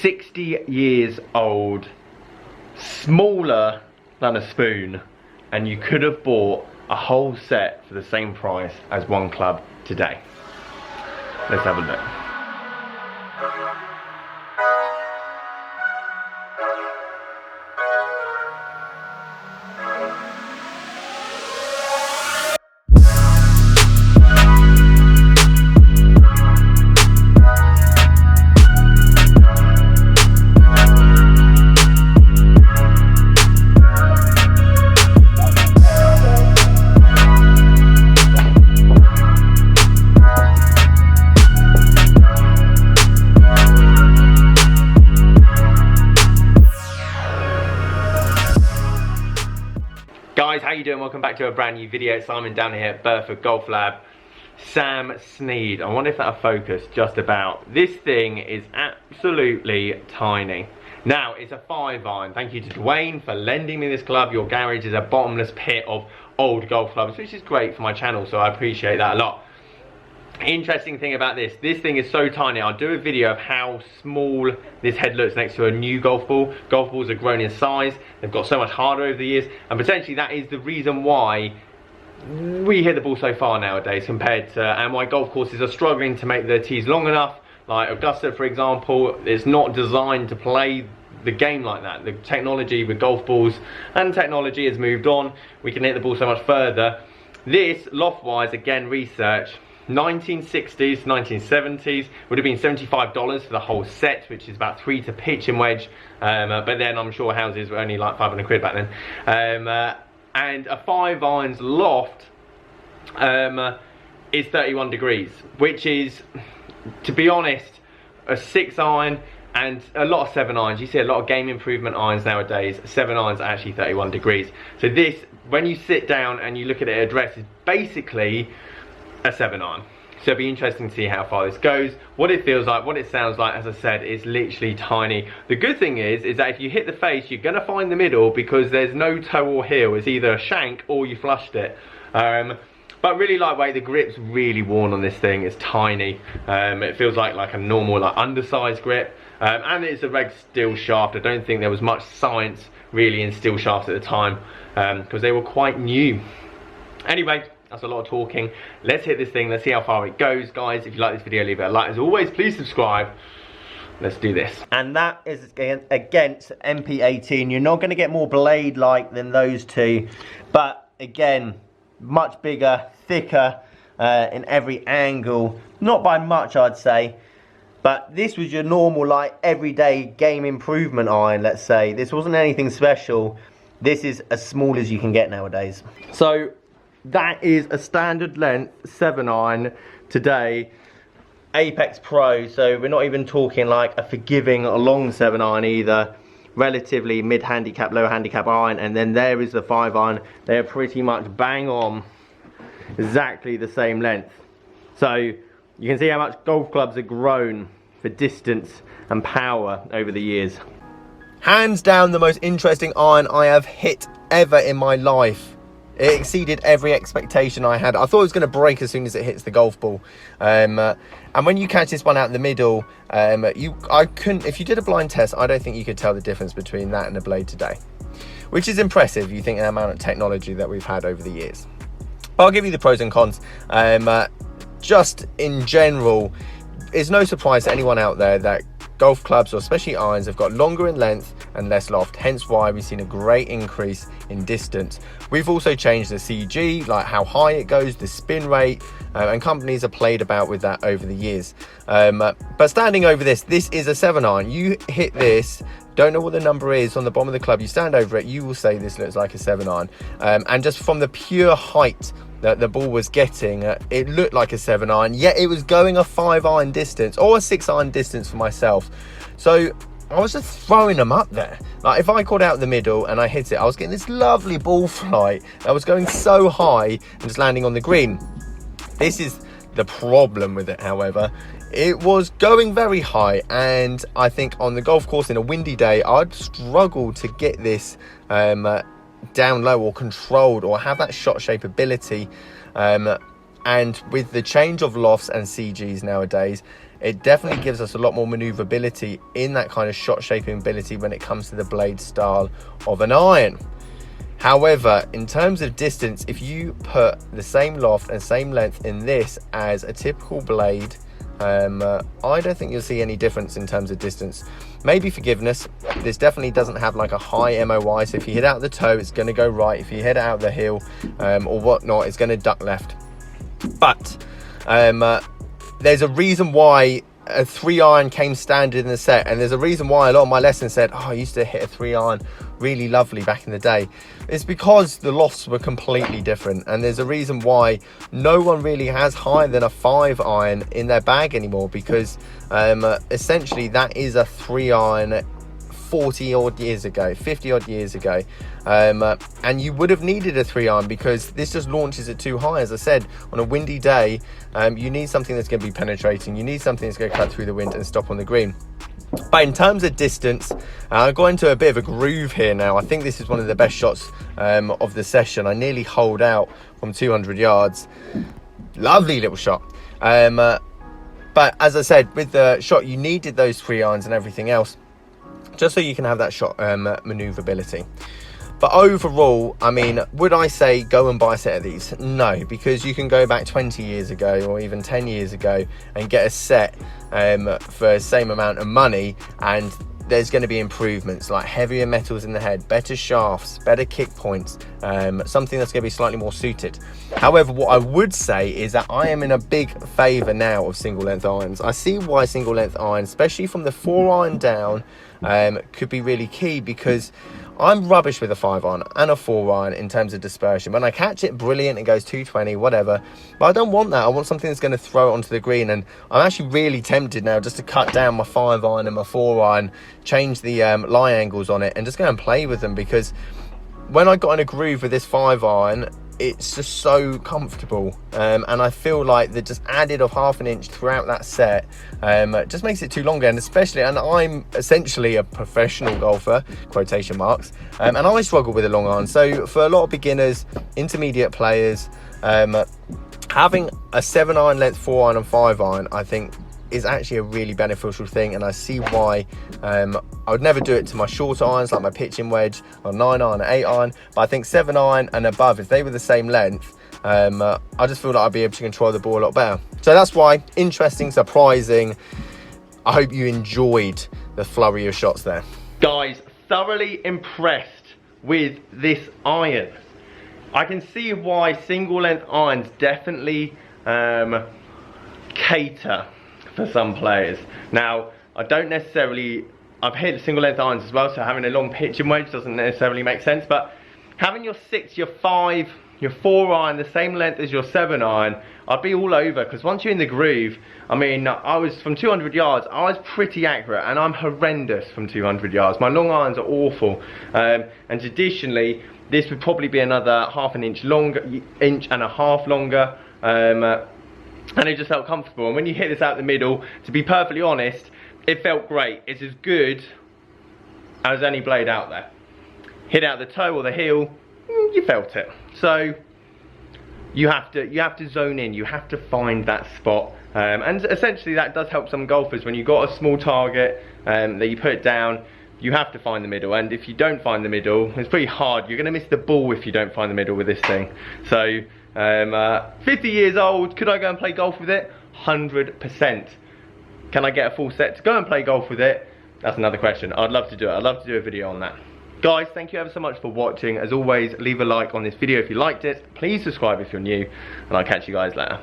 60 years old, smaller than a spoon, and you could have bought a whole set for the same price as one club today. Let's have a look. Guys, how you doing? Welcome back to a brand new video. Simon down here at Burford Golf Lab. Sam Sneed. I wonder if that'll focus just about. This thing is absolutely tiny. Now, it's a 5-iron. Thank you to Dwayne for lending me this club. Your garage is a bottomless pit of old golf clubs, which is great for my channel, so I appreciate that a lot. Interesting thing about this thing is so tiny. I'll do a video of how small this head looks next to a new golf ball. Golf balls have grown in size, they've got so much harder over the years, and potentially that is the reason why we hit the ball so far nowadays compared to, and why golf courses are struggling to make their tees long enough. Like Augusta, for example, it's not designed to play the game like that. The technology with golf balls and technology has moved on. We can hit the ball so much further. This, loft-wise, again, research, 1960s, 1970s, would have been $75 for the whole set, which is about 3 to pitch and wedge, but then I'm sure houses were only like 500 quid back then. And a 5-irons loft is 31 degrees, which is, to be honest, a 6-iron and a lot of 7-irons. You see a lot of game improvement irons nowadays. 7-irons are actually 31 degrees. So this, when you sit down and you look at it at address, is basically a 7-iron. So it'll be interesting to see how far this goes, what it feels like, what it sounds like. As I said, it's literally tiny. The good thing is that if you hit the face, you're going to find the middle because there's no toe or heel. It's either a shank or you flushed it. But really lightweight. The grip's really worn on this thing. It's tiny. It feels like a normal, like undersized grip. And it's a reg steel shaft. I don't think there was much science really in steel shafts at the time because they were quite new. Anyway, that's a lot of talking. Let's hit this thing. Let's see how far it goes. Guys, if you like this video, leave it a like. As always, please subscribe. Let's do this. And that is against MP18. You're not going to get more blade-like than those two. But again, much bigger, thicker in every angle. Not by much, I'd say. But this was your normal, like, everyday game improvement iron, let's say. This wasn't anything special. This is as small as you can get nowadays. So that is a standard length 7-iron today, Apex Pro. So we're not even talking like a forgiving a long 7-iron either. Relatively mid-handicap, low-handicap iron, and then there is the 5-iron. They're pretty much bang on, exactly the same length. So you can see how much golf clubs have grown for distance and power over the years. Hands down the most interesting iron I have hit ever in my life. It exceeded every expectation I had. I thought it was going to break as soon as it hits the golf ball. And when you catch this one out in the middle, if you did a blind test, I don't think you could tell the difference between that and a blade today. Which is impressive, you think, the amount of technology that we've had over the years. But I'll give you the pros and cons. Just in general, it's no surprise to anyone out there that golf clubs, or especially irons, have got longer in length and less loft, hence why we've seen a great increase in distance. We've also changed the CG, like how high it goes, the spin rate, and companies have played about with that over the years. But standing over this is a 7-iron. You hit this, don't know what the number is on the bottom of the club, you stand over it, you will say this looks like a 7-iron. And just from the pure height that the ball was getting, it looked like a 7-iron, yet it was going a 5-iron distance or a 6-iron distance for myself. So I was just throwing them up there. Like if I caught out the middle and I hit it, I was getting this lovely ball flight that was going so high and just landing on the green. This is the problem with it, however. It was going very high, and I think on the golf course in a windy day, I'd struggle to get this down low or controlled or have that shot shape ability. And with the change of lofts and CGs nowadays, it definitely gives us a lot more maneuverability in that kind of shot shaping ability when it comes to the blade style of an iron. However, in terms of distance, if you put the same loft and same length in this as a typical blade, I don't think you'll see any difference in terms of distance. Maybe forgiveness. This definitely doesn't have like a high MOI, so if you hit out the toe, it's going to go right. If you hit out the heel or whatnot, it's going to duck left. But there's a reason why a 3-iron came standard in the set, and there's a reason why a lot of my lessons said, oh, I used to hit a 3-iron really lovely back in the day. It's because the lofts were completely different, and there's a reason why no one really has higher than a 5-iron in their bag anymore, because essentially that is a 3-iron 40 odd years ago, 50 odd years ago, and you would have needed a 3-iron because this just launches it too high. As I said, on a windy day, you need something that's going to be penetrating, you need something that's going to cut through the wind and stop on the green. But in terms of distance, I've got into a bit of a groove here now. I think this is one of the best shots of the session. I nearly holed out from 200 yards. Lovely little shot. But as I said, with the shot, you needed those 3-irons and everything else, just so you can have that shot maneuverability. But overall, I mean, would I say go and buy a set of these? No, because you can go back 20 years ago or even 10 years ago and get a set for the same amount of money, and there's going to be improvements like heavier metals in the head, better shafts, better kick points, something that's going to be slightly more suited. However, what I would say is that I am in a big favour now of single length irons. I see why single length irons, especially from the 4-iron down, could be really key, because I'm rubbish with a 5-iron and a 4-iron in terms of dispersion. When I catch it, brilliant, it goes 220, whatever. But I don't want that. I want something that's going to throw it onto the green. And I'm actually really tempted now just to cut down my 5-iron and my 4-iron, change the lie angles on it, and just go and play with them. Because when I got in a groove with this 5-iron, it's just so comfortable, and I feel like the just added of half an inch throughout that set just makes it too longer. And especially, and I'm essentially a professional golfer, quotation marks, and I struggle with a long iron. So for a lot of beginners, intermediate players, having a 7-iron length 4-iron and 5-iron, I think is actually a really beneficial thing. And I see why I would never do it to my short irons like my pitching wedge or 9-iron or 8-iron, but I think 7-iron and above, if they were the same length, I just feel like I'd be able to control the ball a lot better. So that's why, interesting, surprising. I hope you enjoyed the flurry of shots there. Guys, thoroughly impressed with this iron. I can see why single length irons definitely cater for some players. Now, I don't necessarily, I've hit single length irons as well, so having a long pitching wedge doesn't necessarily make sense, but having your 6, your 5, your 4-iron the same length as your 7-iron, I'd be all over, because once you're in the groove, I mean, I was from 200 yards, I was pretty accurate, and I'm horrendous from 200 yards. My long irons are awful, and traditionally, this would probably be another half an inch longer, inch and a half longer, and it just felt comfortable. And when you hit this out the middle, to be perfectly honest, it felt great. It's as good as any blade out there. Hit out the toe or the heel, you felt it. So you have to zone in. You have to find that spot, and essentially that does help some golfers. When you've got a small target that you put down, you have to find the middle. And if you don't find the middle, it's pretty hard. You're going to miss the ball if you don't find the middle with this thing. So 50 years old, could I go and play golf with it? 100%. Can I get a full set to go and play golf with it? That's another question. I'd love to do it. I'd love to do a video on that. Guys, thank you ever so much for watching. As always, leave a like on this video if you liked it. Please subscribe if you're new, and I'll catch you guys later.